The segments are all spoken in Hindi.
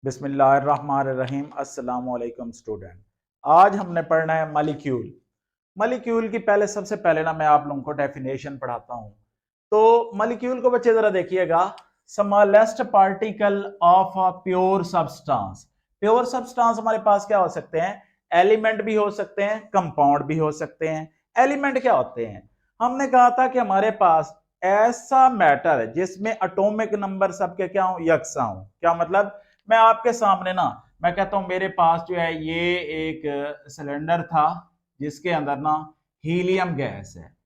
बिस्मिल्लाहिर्रहमानिर्रहीम। अस्सलाम वालेकुम स्टूडेंट। आज हमने पढ़ना है मॉलिक्यूल। मॉलिक्यूल की सबसे पहले ना मैं आप लोगों को डेफिनेशन पढ़ाता हूं। तो मॉलिक्यूल को बच्चे जरा देखिएगा, smallest particle of a pure substance. Pure substance हमारे पास क्या हो सकते हैं? एलिमेंट भी हो सकते हैं, कंपाउंड भी हो सकते हैं। एलिमेंट क्या होते हैं? हमने कहा था कि हमारे पास ऐसा मैटर है जिसमें एटॉमिक नंबर सबके क्या हो, यकसा हो। क्या मतलब? मैं आपके सामने ना मैं कहता हूं मेरे पास जो है ये एक सिलेंडर था जिसके अंदर ना हीलियम गैस है।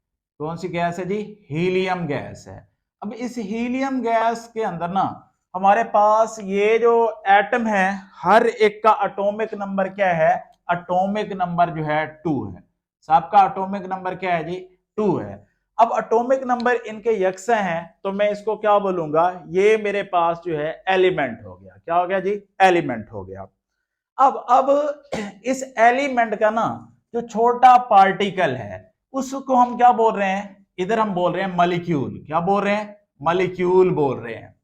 कौन सी गैस है जी? हीलियम गैस है। अब इस हीलियम गैस के अंदर ना हमारे पास ये जो एटम है, हर एक का एटॉमिक नंबर क्या है? एटॉमिक नंबर जो है 2 है। सबका एटॉमिक नंबर क्या है जी? 2 है। अब एटॉमिक नंबर इनके यकसा हैं तो मैं इसको क्या बोलूंगा? ये मेरे पास जो है एलिमेंट हो गया। क्या हो गया जी? एलिमेंट हो गया। अब इस एलिमेंट का ना जो छोटा पार्टिकल है उसको हम क्या बोल रहे हैं? इधर हम बोल रहे हैं मॉलिक्यूल। क्या बोल रहे हैं? मॉलिक्यूल बोल रहे हैं।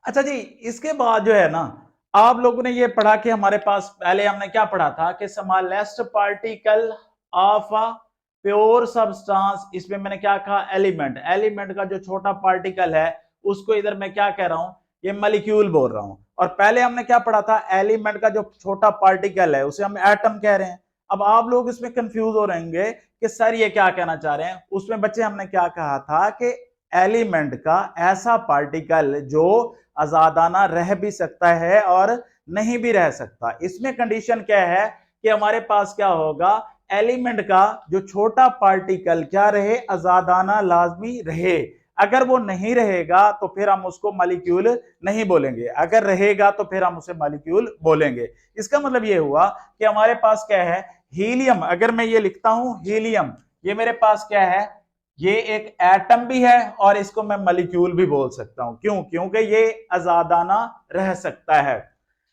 अच्छा जी, इसके बाद जो है ना आप लोगों ने ये पढ़ा कि हमारे पास पहले हमने क्या पढ़ा था कि smallest particle of a pure substance, इसमें मैंने क्या कहा? एलिमेंट। एलिमेंट का जो छोटा पार्टिकल है उसको इधर मैं क्या कह रहा हूं? ये मॉलिक्यूल बोल रहा हूं। और पहले हमने क्या पढ़ा था? एलिमेंट का जो छोटा पार्टिकल है उसे हम एटम कह रहे हैं। अब आप लोग इसमें कंफ्यूज हो रहेंगे कि सर ये क्या कहना चाह रहे हैं। उसमें बच्चे हमने क्या कहा था कि एलिमेंट का ऐसा पार्टिकल जो आजादाना रह भी सकता है और नहीं भी रह सकता। इसमें कंडीशन क्या है कि हमारे पास क्या होगा? एलिमेंट का जो छोटा पार्टिकल क्या रहे? आजादाना लाजमी रहे। अगर वो नहीं रहेगा तो फिर हम उसको मॉलिक्यूल नहीं बोलेंगे, अगर रहेगा तो फिर हम उसे मॉलिक्यूल बोलेंगे। इसका मतलब ये हुआ कि हमारे पास क्या है? हीलियम। अगर मैं ये लिखता हूं हीलियम, ये मेरे पास क्या है? ये एक एटम भी है और इसको मैं मॉलिक्यूल भी बोल सकता हूं। क्यों? क्योंकि ये आजादाना रह सकता है।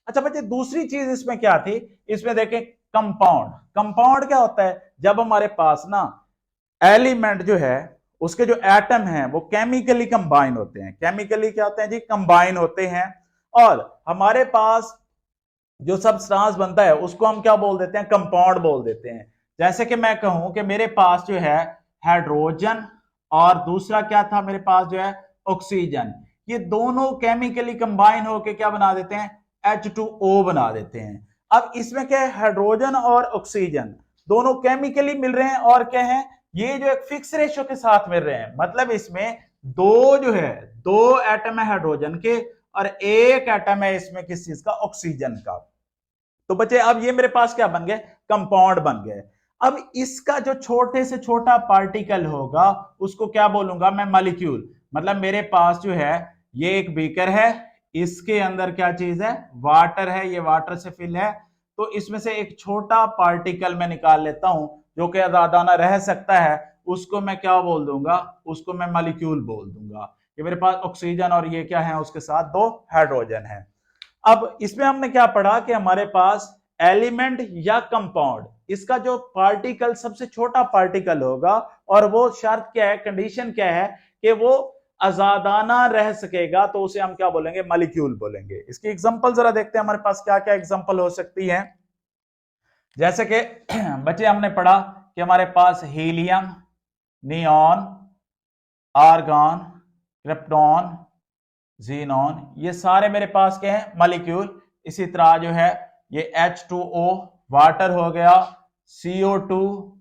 अच्छा बच्चे, दूसरी चीज इसमें क्या थी? इसमें देखें कंपाउंड। कंपाउंड क्या होता है? जब हमारे पास ना एलिमेंट जो है उसके जो एटम हैं वो केमिकली कंबाइन होते हैं। केमिकली क्या होते हैं जी? कंबाइन होते हैं। और हमारे पास जो सब्सटेंस बनता है उसको हम क्या बोल देते हैं? कंपाउंड बोल देते हैं। जैसे कि मैं कहूं कि मेरे पास जो है हाइड्रोजन और दूसरा क्या था मेरे पास जो है ऑक्सीजन, ये दोनों केमिकली कंबाइन होकर क्या बना देते हैं? H2O बना देते हैं। अब इसमें क्या है? हाइड्रोजन और ऑक्सीजन दोनों केमिकली मिल रहे हैं और क्या है? ये जो एक फिक्स रेशियो के साथ मिल रहे हैं। मतलब इसमें दो जो है, दो एटम है हाइड्रोजन के और एक एटम है इसमें किस चीज का? ऑक्सीजन का। तो बच्चे अब ये मेरे पास क्या बन गए? कंपाउंड बन गए। अब इसका जो छोटे से छोटा पार्टिकल होगा उसको क्या बोलूंगा मैं? मॉलिक्यूल। मतलब मेरे पास जो है ये एक बीकर है, इसके अंदर क्या चीज है? वाटर है, ये वाटर से फिल है। तो इसमें से एक छोटा पार्टिकल मैं निकाल लेता हूं जो कि आजादाना रह सकता है, उसको मैं क्या बोल दूंगा? उसको मैं मॉलिक्यूल बोल दूंगा। ये मेरे पास ऑक्सीजन और ये क्या है? उसके साथ दो हाइड्रोजन है। अब इसमें हमने क्या पढ़ा कि हमारे पास एलिमेंट या कंपाउंड, इसका जो पार्टिकल सबसे छोटा पार्टिकल होगा और वो शर्त क्या है, कंडीशन क्या है कि वो आजादाना रह सकेगा, तो उसे हम क्या बोलेंगे? मॉलिक्यूल बोलेंगे। इसकी एग्जांपल जरा देखते हैं हमारे पास क्या क्या एग्जांपल हो सकती है। जैसे कि बच्चे हमने पढ़ा कि हमारे पास helium, neon, argon, krypton, xenon, ये सारे मेरे पास क्या है? मॉलिक्यूल। इसी तरह जो है ये H2O वाटर हो गया, CO2,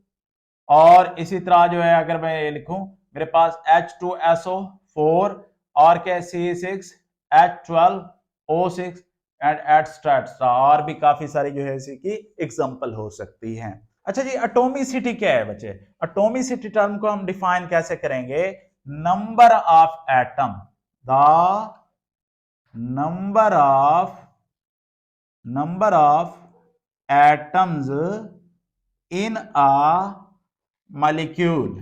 और इसी तरह जो है अगर मैं ये लिखूं मेरे पास H2SO4 और क्या? C6H12O6 एंड एटस्ट्रा, और भी काफी सारी जो है इसकी एग्जांपल हो सकती हैं। अच्छा जी, एटॉमिसिटी क्या है बच्चे? एटॉमिसिटी टर्म को हम डिफाइन कैसे करेंगे? Number of atom, the number of atoms in a molecule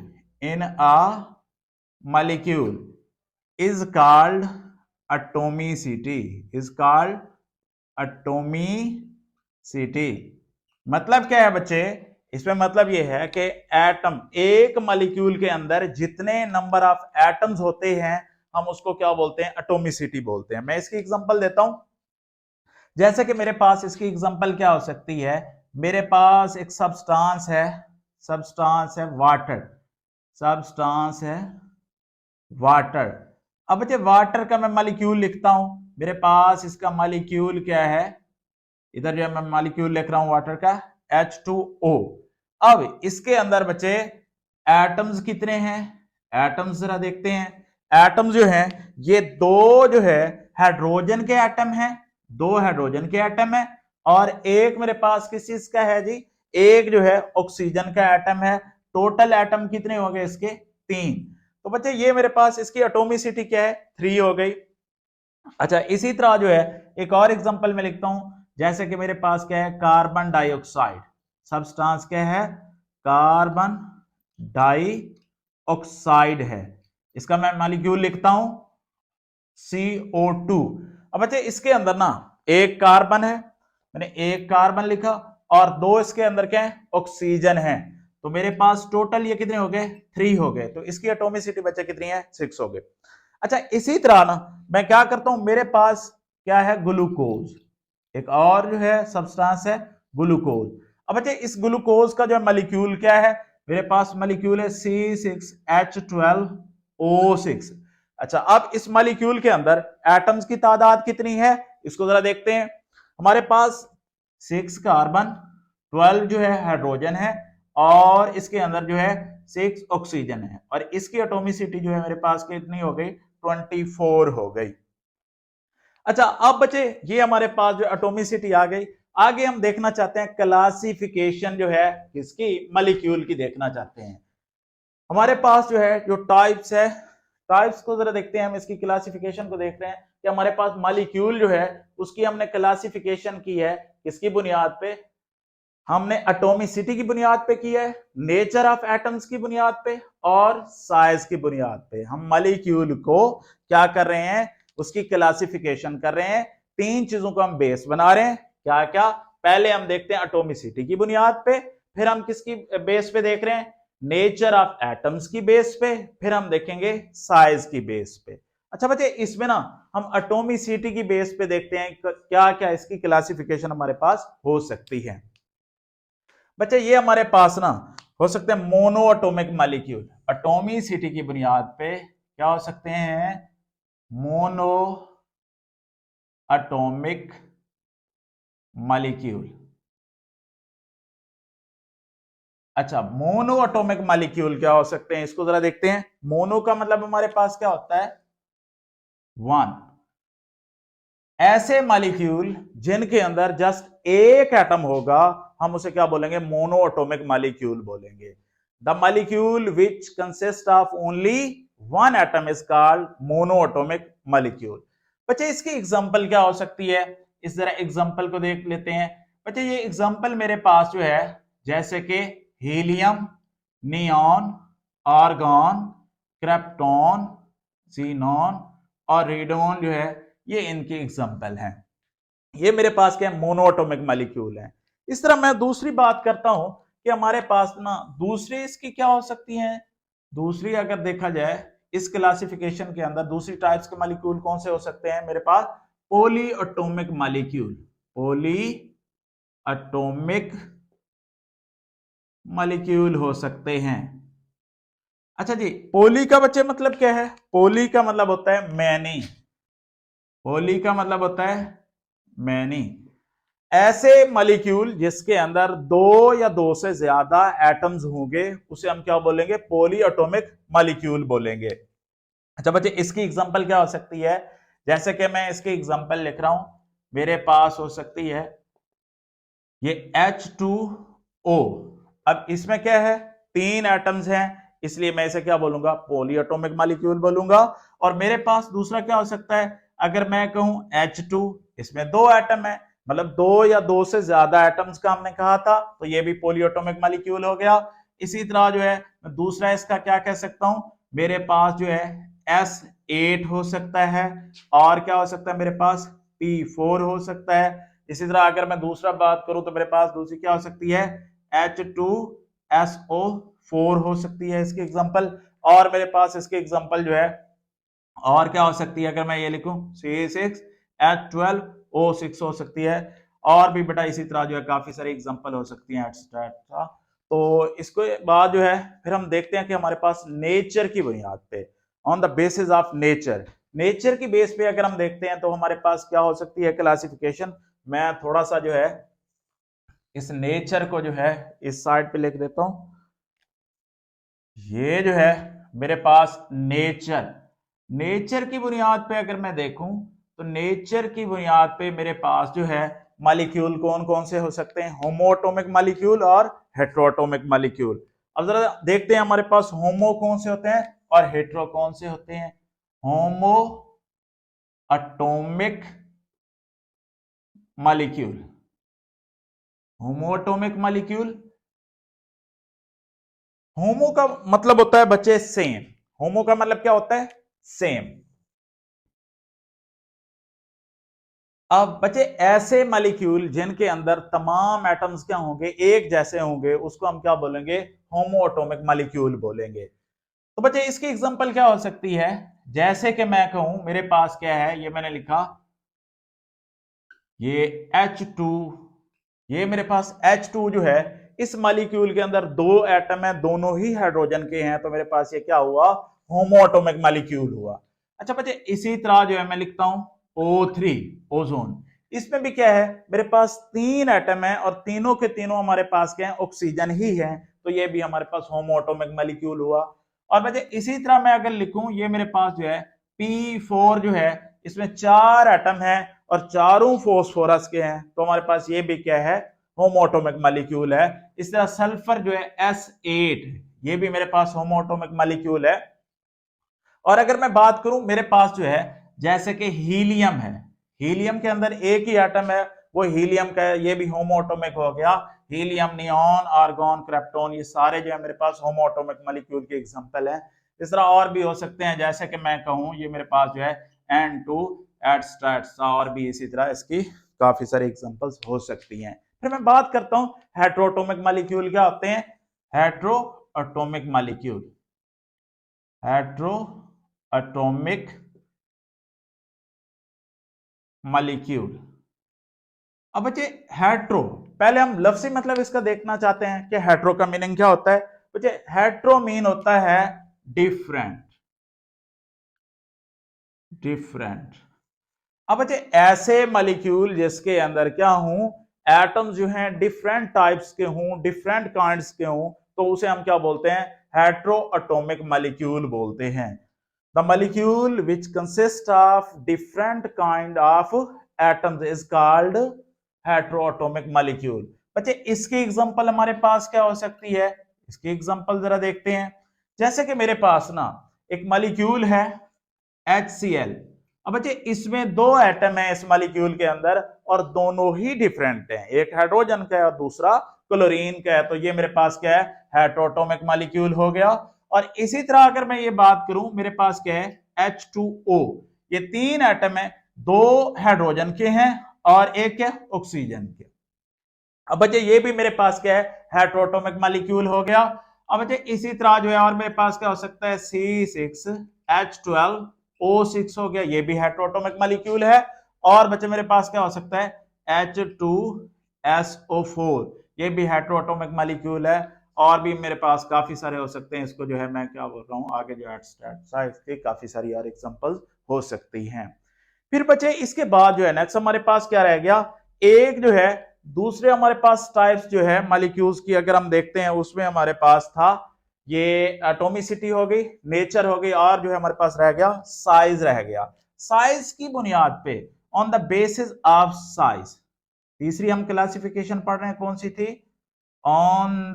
is called atomicity। मतलब क्या है बच्चे? इसमें मतलब यह है कि एटम, एक मॉलिक्यूल के अंदर जितने नंबर ऑफ एटम्स होते हैं हम उसको क्या बोलते हैं? एटॉमिसिटी बोलते हैं। मैं इसकी एग्जांपल देता हूं। जैसे कि मेरे पास इसकी एग्जांपल क्या हो सकती है, मेरे पास एक सब्सटेंस है वाटर, सब्सटेंस है वाटर। अब बच्चे वाटर का मैं मॉलिक्यूल लिखता हूं, मेरे पास इसका मॉलिक्यूल क्या है, इधर जो है मैं मॉलिक्यूल लिख रहा हूं वाटर का H2O। अब इसके अंदर बच्चे एटम्स कितने हैं, एटम्स जरा देखते हैं। एटम्स जो है ये दो जो है हाइड्रोजन के एटम हैं, दो हाइड्रोजन के एटम है, और एक मेरे पास किस चीज का है जी, एक जो है ऑक्सीजन का एटम है। टोटल एटम कितने हो गए इसके, 3। तो बच्चे ये मेरे पास इसकी एटॉमिसिटी क्या है, 3 हो गई। अच्छा इसी तरह जो है एक और एग्जांपल में लिखता हूं, जैसे कि मेरे पास क्या है, कार्बन डाइऑक्साइड, सब्सटेंस क्या है, कार्बन डाइऑक्साइड है, इसका मैं मॉलिक्यूल लिखता हूं CO2। अब बच्चे इसके अंदर ना एक कार्बन है, मैंने एक कार्बन लिखा, और दो इसके अंदर क्या है, ऑक्सीजन है। तो मेरे पास टोटल ये कितने हो गए, 3 हो गए। तो इसकी एटॉमिसिटी बच्चे कितनी है, 6 हो गए। अच्छा इसी तरह ना मैं क्या करता हूं, मेरे पास क्या है, ग्लूकोज, एक और जो है सब्सटेंस है ग्लूकोज। अब बच्चे इस ग्लूकोज का जो मॉलिक्यूल क्या है, मेरे पास मॉलिक्यूल है C6H12O6। अच्छा अब इस मॉलिक्यूल के अंदर एटम्स की तादाद कितनी है, इसको जरा देखते हैं। हमारे पास 6 कार्बन, 12 जो है हाइड्रोजन है, और इसके अंदर जो है 6 ऑक्सीजन है, और इसकी एटॉमिसिटी जो है मेरे पास कितनी हो गई, 24 हो गई। अच्छा अब बचे ये हमारे पास जो एटॉमिसिटी आ गई। आगे हम देखना चाहते हैं क्लासिफिकेशन जो है किसकी, मॉलिक्यूल की देखना चाहते हैं। हमारे पास जो है जो टाइप्स है, टाइप्स को जरा देखते हैं, हम इसकी क्लासिफिकेशन को देख रहे हैं कि हमारे पास मॉलिक्यूल जो है उसकी हमने क्लासिफिकेशन की है किसकी बुनियाद पे, हमने एटॉमिसिटी की बुनियाद पे की है, नेचर ऑफ एटम्स की बुनियाद पे, और साइज की बुनियाद पे हम मॉलिक्यूल को क्या कर रहे हैं, उसकी क्लासिफिकेशन कर रहे हैं। 3 चीजों को हम बेस बना रहे हैं, क्या क्या, पहले हम देखते हैं एटॉमिसिटी की बुनियाद पे, फिर हम किसकी बेस पे देख रहे हैं, नेचर ऑफ एटम्स की बेस पे, फिर हम देखेंगे साइज की बेस पे। अच्छा बच्चे इसमें ना हम एटॉमिसिटी की बेस पे देखते हैं क्या क्या इसकी क्लासिफिकेशन हमारे पास हो सकती है। बच्चे ये हमारे पास ना हो सकते हैं मोनो एटॉमिक मॉलिक्यूल, एटॉमिसिटी की बुनियाद पे क्या हो सकते हैं, मोनो एटॉमिक मॉलिक्यूल। अच्छा मोनो एटॉमिक मॉलिक्यूल क्या हो सकते हैं, इसको जरा देखते हैं। मोनो का मतलब हमारे पास क्या होता है, 1। ऐसे मॉलिक्यूल जिनके अंदर जस्ट एक एटम होगा हम उसे क्या बोलेंगे, मोनो एटॉमिक मॉलिक्यूल बोलेंगे। The molecule which consist of only 1 atom is called mono atomic molecule. बच्चे इसकी एग्जांपल क्या हो सकती है, इस जरा एग्जांपल को देख लेते हैं। बच्चे ये एग्जांपल मेरे पास जो है जैसे कि helium, neon, argon, krypton, xenon और रेडोन जो है ये इनके एग्जाम्पल हैं। ये मेरे पास क्या है, मोनोएटॉमिक मॉलिक्यूल है। इस तरह मैं दूसरी बात करता हूं कि हमारे पास ना दूसरी इसकी क्या हो सकती है, दूसरी अगर देखा जाए इस क्लासिफिकेशन के अंदर दूसरी टाइप्स के मॉलिक्यूल कौन से हो सकते हैं, मेरे पास polyatomic molecule, polyatomic molecule हो सकते हैं। अच्छा जी पॉली का बच्चे मतलब क्या है, पॉली का मतलब होता है मैनी, पॉली का मतलब होता है मैनी, ऐसे मॉलिक्यूल जिसके अंदर दो या दो से ज्यादा एटम्स होंगे उसे हम क्या बोलेंगे, पॉली एटॉमिक मॉलिक्यूल बोलेंगे। अच्छा बच्चे इसकी एग्जांपल क्या हो सकती है, जैसे कि मैं इसकी एग्जांपल लिख रहा हूं, मेरे पास हो सकती है ये H2O। अब इसमें क्या है, 3 एटम्स हैं, इसलिए मैं इसे क्या बोलूंगा, पॉली एटॉमिक मॉलिक्यूल बोलूंगा। और मेरे पास दूसरा क्या हो सकता है, अगर मैं कहूं H2, इसमें 2 एटम है, मतलब 2 या 2 से ज्यादा एटम्स का हमने कहा था, तो ये भी पॉली एटॉमिक मॉलिक्यूल हो गया। इसी तरह जो है मैं दूसरा इसका क्या कह सकता हूं, मेरे पास जो है S8 हो सकता है, और क्या हो सकता है मेरे पास P4 हो सकता है। इसी तरह अगर मैं दूसरा बात करूं तो मेरे पास दूसरी क्या हो सकती है, H2SO4 हो सकती है इसकी एग्जांपल। और मेरे पास इसकी एग्जांपल जो है और क्या हो सकती है, अगर मैं ये लिखूं C6H12 O6 हो सकती है, और भी बेटा इसी तरह जो है काफी सारी एग्जांपल हो सकती हैं एटसेट्रा। तो इसके बाद जो है फिर हम देखते हैं कि हमारे पास नेचर की बुनियाद पे, on the basis of nature, nature की बेस पे अगर हम देखते हैं तो हमारे पास क्या हो सकती है क्लासिफिकेशन। मैं थोड़ा सा जो है इस नेचर को जो है इस साइड पे लिख देता हूं। ये जो है मेरे पास नेचर, नेचर की बुनियाद पे अगर मैं देखूं तो नेचर की बुनियाद पे मेरे पास जो है मॉलिक्यूल कौन कौन से हो सकते हैं, होमोएटॉमिक मॉलिक्यूल और हेटेरोएटॉमिक मॉलिक्यूल। अब जरा देखते हैं हमारे पास होमो कौन से होते हैं और हेटेरो कौन से होते हैं। होमो एटॉमिक मॉलिक्यूल, होमोएटॉमिक मॉलिक्यूल, होमो का मतलब होता है बच्चे सेम, होमो का मतलब क्या होता है सेम। अब बच्चे ऐसे मॉलिक्यूल जिनके अंदर तमाम एटम्स क्या होंगे एक जैसे होंगे उसको हम क्या बोलेंगे, होमोएटॉमिक मॉलिक्यूल बोलेंगे। तो बच्चे इसकी एग्जांपल क्या हो सकती है, जैसे कि मैं कहूं मेरे पास क्या है, ये मैंने लिखा ये H2, ये मेरे पास H2 जो है इस मॉलिक्यूल के अंदर दो एटम है, दोनों ही हाइड्रोजन के हैं, तो मेरे पास ये क्या हुआ, होमोएटॉमिक मॉलिक्यूल हुआ। अच्छा बच्चे इसी तरह जो है मैं लिखता हूं O3, ओजोन, इसमें भी क्या है मेरे पास तीन एटम है और तीनों के तीनों हमारे पास क्या है, ऑक्सीजन ही है, तो ये भी हमारे पास होमोएटॉमिक मॉलिक्यूल हुआ। और बच्चे इसी तरह मैं अगर लिखूं ये मेरे पास जो है P4 जो है इसमें चार एटम है और चारों फोस्फोरस के हैं, तो हमारे पास ये भी क्या है, होमोएटॉमिक मॉलिक्यूल है। इस तरह सल्फर जो है S8, ये भी मेरे पास होमोएटॉमिक मॉलिक्यूल है। और अगर मैं बात करूं मेरे पास जो है जैसे कि हीलियम है, हीलियम के अंदर एक ही एटम है, वो हीलियम का है, ये भी होमोएटॉमिक हो गया। हीलियम, नियॉन, आर्गॉन, क्रिप्टॉन, ये सारे जो है मेरे पास होमोएटॉमिक मॉलिक्यूल के एग्जांपल हैं। इस तरह और भी हो सकते हैं, जैसे कि मैं कहूं ये मेरे पास जो है N2 एटसेट्रा, और भी इसी तरह इसकी काफी सारी एग्जांपल्स हो सकती हैं। फिर मैं बात करता हूं हेटेरोएटॉमिक मॉलिक्यूल क्या होते हैं, हेटेरोएटॉमिक मॉलिक्यूल, हेटेरोएटॉमिक मॉलिक्यूल। अब बच्चे हेट्रो, पहले हम लफ्जी मतलब इसका देखना चाहते हैं कि हेट्रो का मीनिंग क्या होता है। बच्चे हेट्रो मीन होता है डिफरेंट, डिफरेंट। अब बच्चे ऐसे मॉलिक्यूल जिसके अंदर क्या हूं, एटम्स जो हैं डिफरेंट टाइप्स के हों, डिफरेंट काइंड्स के हों, तो उसे हम क्या बोलते हैं, हेट्रोएटॉमिक मॉलिक्यूल बोलते हैं। The molecule which consist of different kind of atoms is called heteroatomic molecule. बच्चे इसकी एग्जांपल हमारे पास क्या हो सकती है, इसकी एग्जांपल जरा देखते हैं। जैसे कि मेरे पास ना एक मॉलिक्यूल है HCl। अब बच्चे इसमें दो एटम है इस मॉलिक्यूल के अंदर और दोनों ही डिफरेंट हैं, एक हाइड्रोजन का है और दूसरा क्लोरीन का है, तो ये मेरे पास क्या है, हेटेरोएटॉमिक मॉलिक्यूल हो गया। और इसी तरह अगर मैं ये बात करूं मेरे पास क्या है H2O, ये तीन एटम है, दो हाइड्रोजन के हैं और एक है ऑक्सीजन के। अब बच्चे ये भी मेरे पास क्या है, हेटेरोएटॉमिक मॉलिक्यूल हो गया। अब बच्चे इसी तरह जो है और मेरे पास क्या हो सकता है, C6H12O6 हो गया, ये भी हेटेरोएटॉमिक मॉलिक्यूल है। और बच्चे मेरे पास क्या हो सकता है, H2SO4, ये भी हेटेरोएटॉमिक मॉलिक्यूल है। और भी मेरे पास काफी सारे हो सकते हैं, इसको जो है मैं क्या बोल रहा हूं आगे जो है काफी सारी और एग्जांपल्स हो सकती हैं। फिर बच्चे इसके बाद जो है नेक्स्ट हमारे पास क्या रह गया, एक जो है दूसरे हमारे पास टाइप्स जो है मॉलिक्यूल्स की अगर हम देखते हैं उसमें हमारे पास था ये एटॉमिसिटी हो गई, नेचर हो गई, और जो है हमारे पास रह गया साइज रह गया। साइज की बुनियाद पे, on the basis of size, तीसरी हम क्लासिफिकेशन पढ़ रहे हैं कौन सी थी, on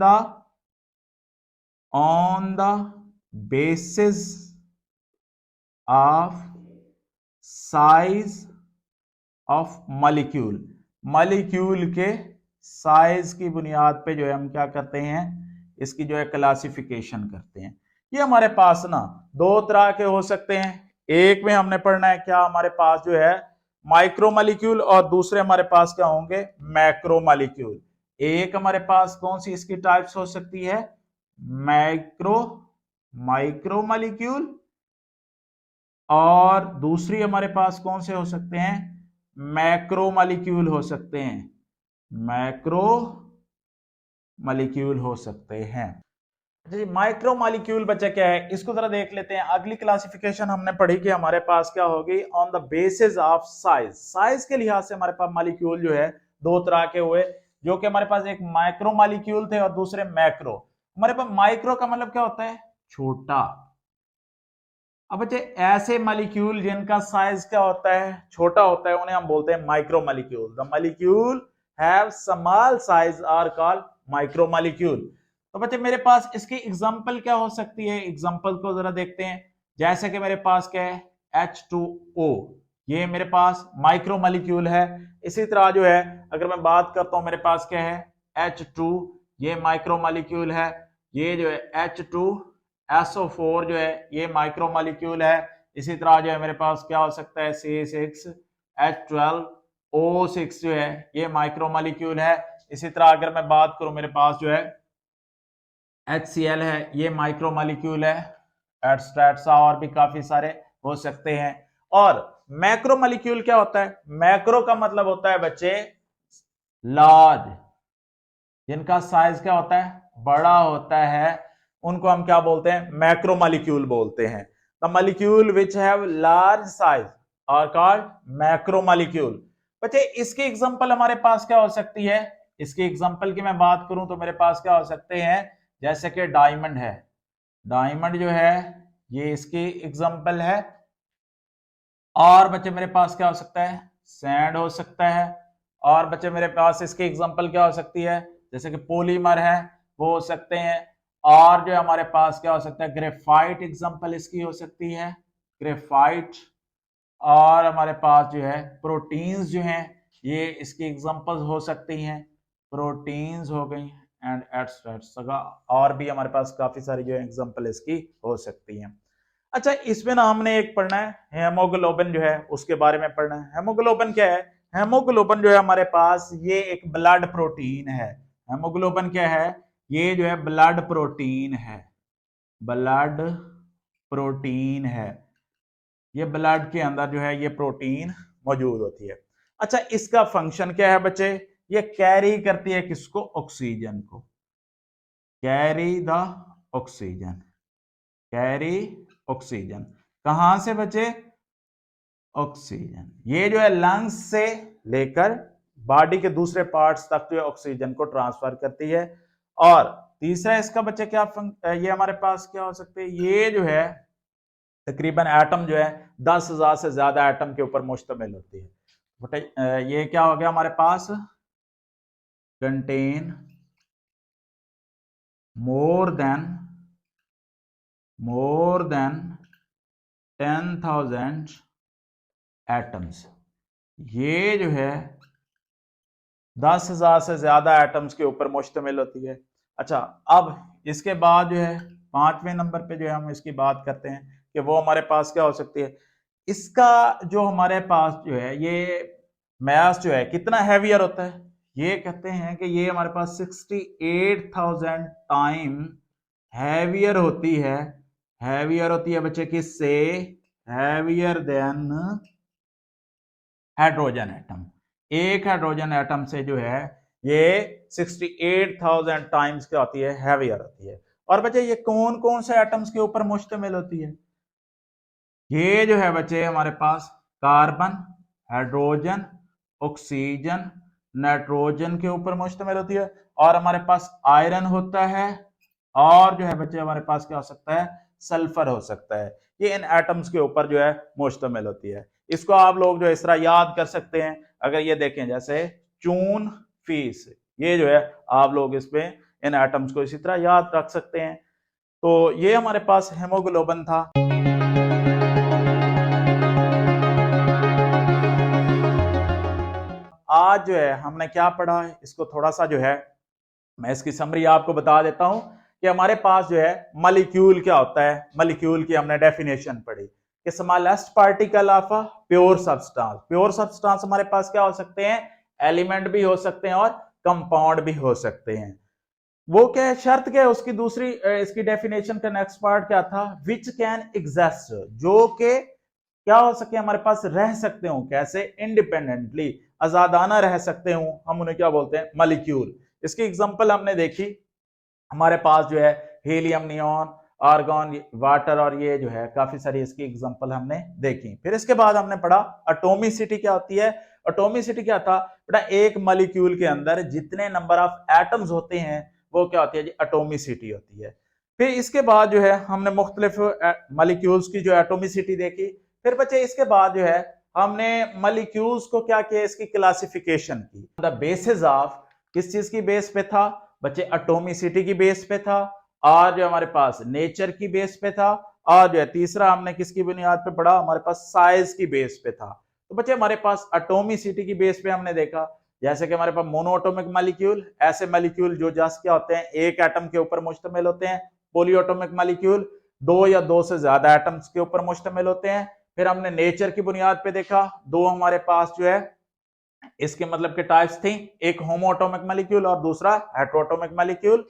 the basis of size of molecule, molecule के साइज की बुनियाद पे जो है हम क्या करते हैं, इसकी जो है क्लासिफिकेशन करते हैं। ये हमारे पास ना दो तरह के हो सकते हैं, एक में हमने पढ़ना है क्या, हमारे पास जो है माइक्रो मॉलिक्यूल और दूसरे हमारे पास क्या होंगे, मैक्रो मॉलिक्यूल। एक हमारे पास कौन सी इसकी टाइप्स हो सकती है, माइक्रो माइक्रो मॉलिक्यूल, और दूसरी हमारे पास कौन से हो सकते हैं, मैक्रो मॉलिक्यूल हो सकते हैं, मैक्रो मॉलिक्यूल हो सकते हैं। जी माइक्रो मॉलिक्यूल बच्चा क्या है, इसको जरा देख लेते हैं। अगली क्लासिफिकेशन हमने पढ़ी कि हमारे पास क्या होगी, on the basis of size. Size के लिहाज से हमारे पास मॉलिक्यूल जो है दो तरह के हुए, जो कि हमारे पास एक माइक्रो मॉलिक्यूल थे और दूसरे मैक्रो। हमारे पास माइक्रो का मतलब क्या होता है, छोटा। अब बच्चे ऐसे मॉलिक्यूल जिनका साइज क्या होता है, छोटा होता है, उन्हें हम बोलते हैं micro molecule. The molecule have small size are called micro molecule. तो बच्चे मेरे पास इसकी एग्जांपल क्या हो सकती है, एग्जांपल को जरा देखते हैं। जैसे कि मेरे पास क्या है, H2O, ये मेरे पास माइक्रो मॉलिक्यूल है। इसी तरह जो है अगर मैं बात करता हूं, मेरे पास क्या है H2, ये माइक्रो मॉलिक्यूल है। ये जो है H2SO4 जो है ये माइक्रो मॉलिक्यूल है। इसी तरह जो है मेरे पास क्या हो सकता है, C6H12O6 जो है ये माइक्रो मॉलिक्यूल है। इसी तरह अगर मैं बात करूं, मेरे पास जो है HCl है, ये माइक्रो मॉलिक्यूल है। एटस्ट्रेट्सा और भी काफी सारे हो सकते हैं। और मैक्रो मॉलिक्यूल क्या होता है, मैक्रो का मतलब होता है बच्चे लार्ज, जिनका साइज क्या होता है, बड़ा होता है, उनको हम क्या बोलते हैं, मैक्रो मॉलिक्यूल बोलते हैं। The molecule which have large size are called macro molecule. बच्चे इसकी एग्जांपल हमारे पास क्या हो सकती है, इसकी एग्जांपल की मैं बात करूं तो मेरे पास क्या हो सकते हैं, जैसे कि डायमंड है, डायमंड जो है ये इसकी एग्जांपल है। और बच्चे मेरे पास क्या हो सकता है, सैंड हो सकता है। और बच्चे मेरे पास इसकी एग्जांपल क्या हो सकती है, जैसे कि पॉलीमर है, वो हो सकते हैं। और जो हमारे पास क्या हो सकता है, ग्रेफाइट एग्जांपल इसकी हो सकती है, ग्रेफाइट। और हमारे पास जो है प्रोटीन्स जो हैं ये इसकी एग्जांपल्स हो सकती हैं, प्रोटीन्स हो गई एंड एटसेट्रा। और भी हमारे पास काफी सारी जो है एग्जांपल इसकी हो सकती हैं। अच्छा इसमें ना हमने एक पढ़ना है हेमोग्लोबिन जो है उसके बारे में पढ़ना है। हेमोग्लोबिन क्या है, हेमोग्लोबिन जो है हमारे पास ये एक ब्लड प्रोटीन है। हेमोग्लोबिन क्या है, ये जो है ब्लड प्रोटीन है, ब्लड प्रोटीन है। ये ब्लड के अंदर जो है ये प्रोटीन मौजूद होती है। अच्छा इसका फंक्शन क्या है बच्चे, ये कैरी करती है किसको, ऑक्सीजन को, carry the oxygen, carry oxygen. कहां से बचे, ऑक्सीजन। ये जो है लंग्स से लेकर बॉडी के दूसरे पार्ट्स तक जो है ऑक्सीजन को ट्रांसफर करती है। और तीसरा इसका बच्चे क्या ये हमारे पास क्या हो सकते हैं, ये जो है तकरीबन एटम जो है 10,000 से ज्यादा एटम के ऊपर मुश्तमिल होती है। ये क्या हो गया हमारे पास, कंटेन मोर देन 10,000 एटम्स। ये जो है 10,000 से ज्यादा एटम्स के ऊपर मुश्तमिल होती है। अच्छा अब इसके बाद जो है पांचवें नंबर पे जो है हम इसकी बात करते हैं कि वो हमारे पास क्या हो सकती है। इसका जो हमारे पास जो है ये मास जो है कितना हैवियर होता है, ये कहते हैं कि ये हमारे पास 68,000 टाइम हैवियर होती है। हैवियर होती है बच्चे किससे, हैवियर देन हाइड्रोजन एटम। एक हाइड्रोजन एटम से जो है ये 68,000 टाइम्स क्या होती है, हैवियर होती है। और बच्चे ये कौन कौन से एटम्स के ऊपर मुश्तमिल होती है, ये जो है बच्चे हमारे पास कार्बन, हाइड्रोजन, ऑक्सीजन, नाइट्रोजन के ऊपर मुश्तमिल होती है। और हमारे पास आयरन होता है। और जो है बच्चे हमारे पास क्या हो सकता है, सल्फर हो सकता है। ये इन एटम्स के ऊपर जो है मुश्तमिल होती है। इसको आप लोग जो इस तरह याद कर सकते हैं। अगर ये देखें जैसे चून फीस, ये जो है आप लोग इस पे इन एटम्स को इसी तरह याद रख सकते हैं। तो ये हमारे पास हेमोग्लोबिन था। आज जो है हमने क्या पढ़ा है, इसको थोड़ा सा जो है मैं इसकी समरी आपको बता देता हूं कि हमारे पास जो है मॉलिक्यूल क्या होता है। मॉलिक्यूल की हमने डेफिनेशन पढ़ी कि smallest particle of a pure substance. Pure substance हमारे पास क्या हो सकते हैं, एलिमेंट भी हो सकते हैं और कंपाउंड भी हो सकते हैं। वो क्या है, शर्त क्या है उसकी, दूसरी इसकी डेफिनेशन का नेक्स्ट पार्ट क्या था, विच कैन एग्जिस्ट, जो के क्या हो सके, हमारे पास रह सकते हो, कैसे, इंडिपेंडेंटली, आजादाना रह सकते हो, हम उन्हें क्या बोलते हैं, मॉलिक्यूल। इसकी एग्जांपल हमने देखी, हमारे पास जो है हीलियम, नियॉन, आर्गन, वाटर, और ये जो है काफी सारी इसकी एग्जांपल हमने देखी। फिर इसके बाद हमने पढ़ा एटॉमिसिटी क्या होती है। एटॉमिसिटी क्या था बेटा, एक मॉलिक्यूल के अंदर जितने नंबर ऑफ एटम्स होते हैं वो क्या होती है जी, एटॉमिसिटी होती है। फिर इसके बाद जो है हमने मुख्तलिफ मॉलिक्यूल्स की जो एटॉमिसिटी देखी। फिर बच्चे इसके बाद जो है हमने मॉलिक्यूल्स को क्या किया, इसकी क्लासिफिकेशन की, द बेसिस ऑफ, किस चीज की बेस पे था बच्चे, एटॉमिसिटी की बेस पे था, और जो हमारे पास नेचर की बेस पे था, और जो है तीसरा हमने किसकी बुनियाद पे पढ़ा, हमारे पास साइज की बेस पे था। तो बच्चे हमारे पास एटॉमिसिटी की बेस पे हमने देखा, जैसे कि हमारे पास मोनोएटॉमिक मॉलिक्यूल, ऐसे मॉलिक्यूल जो जस्ट क्या होते हैं, एक एटम के ऊपर मुश्तमिल होते हैं। पॉलीएटॉमिक मॉलिक्यूल, दो या दो से ज्यादा एटम्स के ऊपर मुश्तमिल होते हैं। फिर हमने नेचर की बुनियाद पे देखा, दो हमारे पास जो है इसके मतलब के टाइप्स थी, एक होमोएटॉमिक मॉलिक्यूल और दूसरा हेटेरोएटॉमिक मॉलिक्यूल।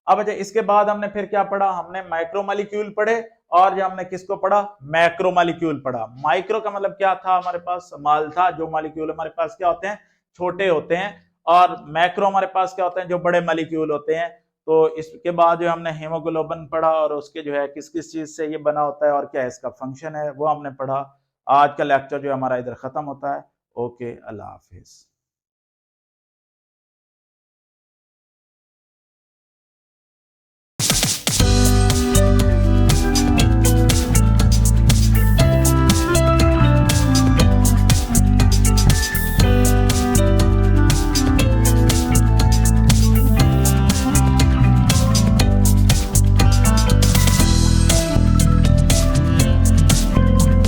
अब अच्छा इसके बाद हमने फिर क्या पढ़ा, हमने माइक्रो मॉलिक्यूल पढ़े, और जो हमने किसको पढ़ा, मैक्रो मॉलिक्यूल पढ़ा। माइक्रो का मतलब क्या था, हमारे पास माल था, जो मॉलिक्यूल हमारे पास क्या होते हैं, छोटे होते हैं, और मैक्रो हमारे पास क्या होते हैं, जो बड़े मॉलिक्यूल होते हैं। तो इसके बाद जो हमने हीमोग्लोबिन पढ़ा, और उसके जो है किस किस चीज से ये बना होता है और क्या इसका फंक्शन है वो हमने पढ़ा। आज का लेक्चर जो हमारा इधर खत्म होता है। ओके, अल्लाह हाफिज।